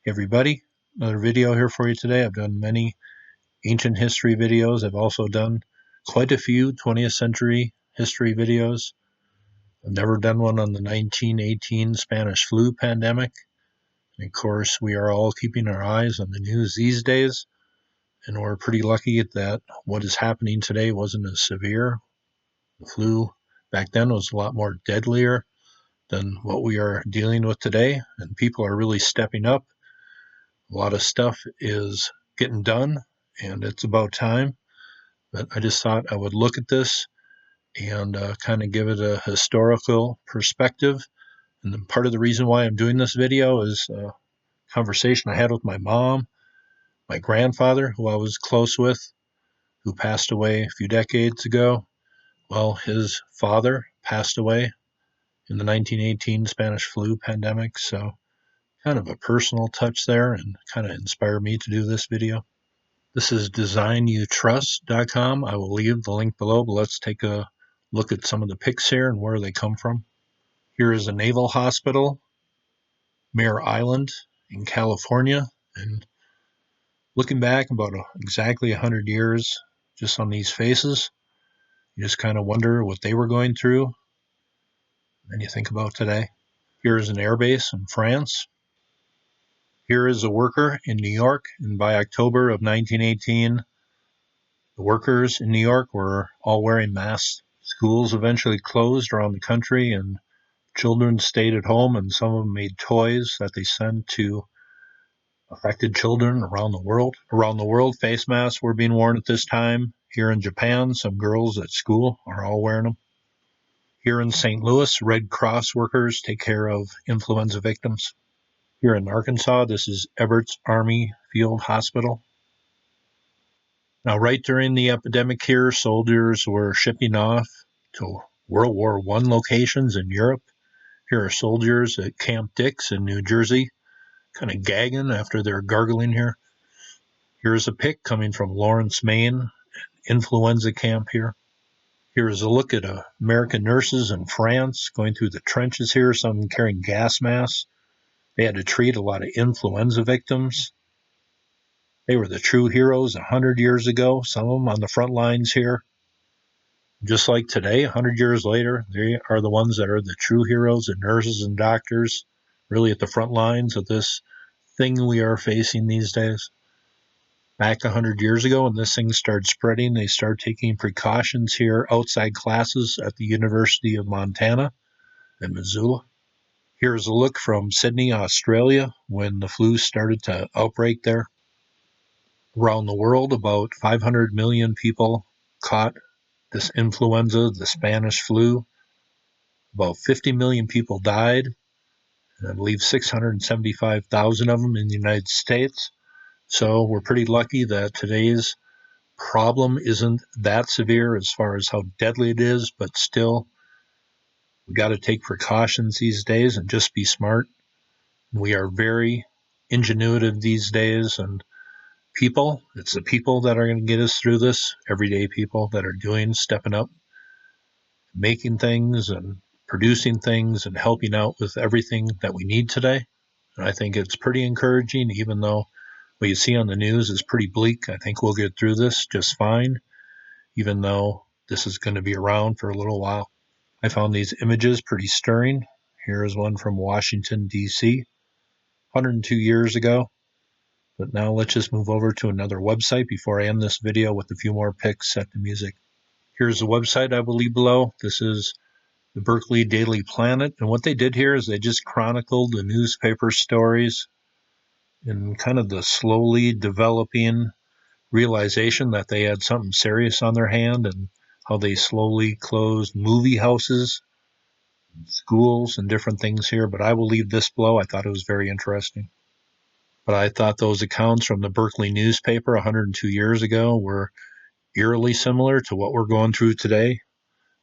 Hey everybody, another video here for you today. I've done many ancient history videos. I've also done quite a few 20th century history videos. I've never done one on the 1918 Spanish flu pandemic. And of course, we are all keeping our eyes on the news these days, and we're pretty lucky that what is happening today wasn't as severe. The flu back then was a lot more deadlier than what we are dealing with today, and people are really stepping up. A lot of stuff is getting done, and it's about time. But I just thought I would look at this and kind of give it a historical perspective. And then part of the reason why I'm doing this video is a conversation I had with my mom, my grandfather, who I was close with, who passed away a few decades ago. Well, his father passed away in the 1918 Spanish flu pandemic, so kind of a personal touch there and kind of inspired me to do this video. This is designyoutrust.com. I will leave the link below, but let's take a look at some of the pics here and where they come from. Here is a naval hospital, Mare Island in California. And looking back about exactly 100 years just on these faces, you just kind of wonder what they were going through. And you think about today. Here is an airbase in France. Here is a worker in New York, and by October of 1918, the workers in New York were all wearing masks. Schools eventually closed around the country, and children stayed at home, and some of them made toys that they sent to affected children around the world. Around the world, face masks were being worn at this time. Here in Japan, some girls at school are all wearing them. Here in St. Louis, Red Cross workers take care of influenza victims. Here in Arkansas, this is Ebert's Army Field Hospital. Now, right during the epidemic here, soldiers were shipping off to World War I locations in Europe. Here are soldiers at Camp Dix in New Jersey, kind of gagging after they're gargling here. Here's a pic coming from Lawrence, Maine, influenza camp here. Here's a look at American nurses in France going through the trenches here, some carrying gas masks. They had to treat a lot of influenza victims. They were the true heroes 100 years ago, some of them on the front lines here. Just like today, 100 years later, they are the ones that are the true heroes, and nurses and doctors, really at the front lines of this thing we are facing these days. Back 100 years ago, when this thing started spreading, they started taking precautions here outside classes at the University of Montana in Missoula. Here's a look from Sydney, Australia, when the flu started to outbreak there. Around the world, about 500 million people caught this influenza, the Spanish flu. About 50 million people died, and I believe 675,000 of them in the United States. So we're pretty lucky that today's problem isn't that severe as far as how deadly it is, but still, we got to take precautions these days and just be smart. We are very ingenuitive these days, and it's the people that are going to get us through this, everyday people that are stepping up, making things and producing things and helping out with everything that we need today. And I think it's pretty encouraging, even though what you see on the news is pretty bleak. I think we'll get through this just fine, even though this is going to be around for a little while. I found these images pretty stirring. Here is one from Washington, D.C., 102 years ago. But now let's just move over to another website before I end this video with a few more pics set to music. Here's the website I will leave below. This is the Berkeley Daily Planet. And what they did here is they just chronicled the newspaper stories and kind of the slowly developing realization that they had something serious on their hand, and how they slowly closed movie houses, schools, and different things here. But I will leave this below. I thought it was very interesting. But I thought those accounts from the Berkeley newspaper 102 years ago were eerily similar to what we're going through today.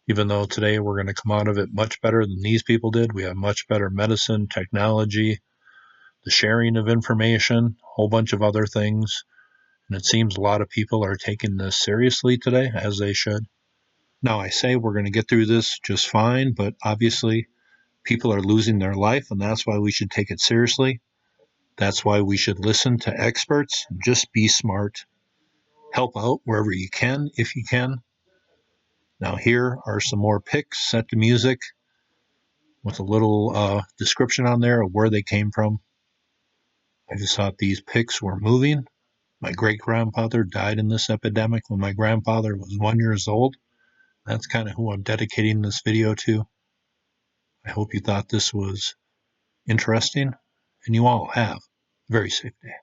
Even though today we're going to come out of it much better than these people did. We have much better medicine, technology, the sharing of information, a whole bunch of other things. And it seems a lot of people are taking this seriously today, as they should. Now, I say we're going to get through this just fine, but obviously people are losing their life, and that's why we should take it seriously. That's why we should listen to experts. Just be smart. Help out wherever you can, if you can. Now here are some more pics set to music with a little description on there of where they came from. I just thought these pics were moving. My great-grandfather died in this epidemic when my grandfather was 1 year old. That's kind of who I'm dedicating this video to. I hope you thought this was interesting, and you all have. Very safe day.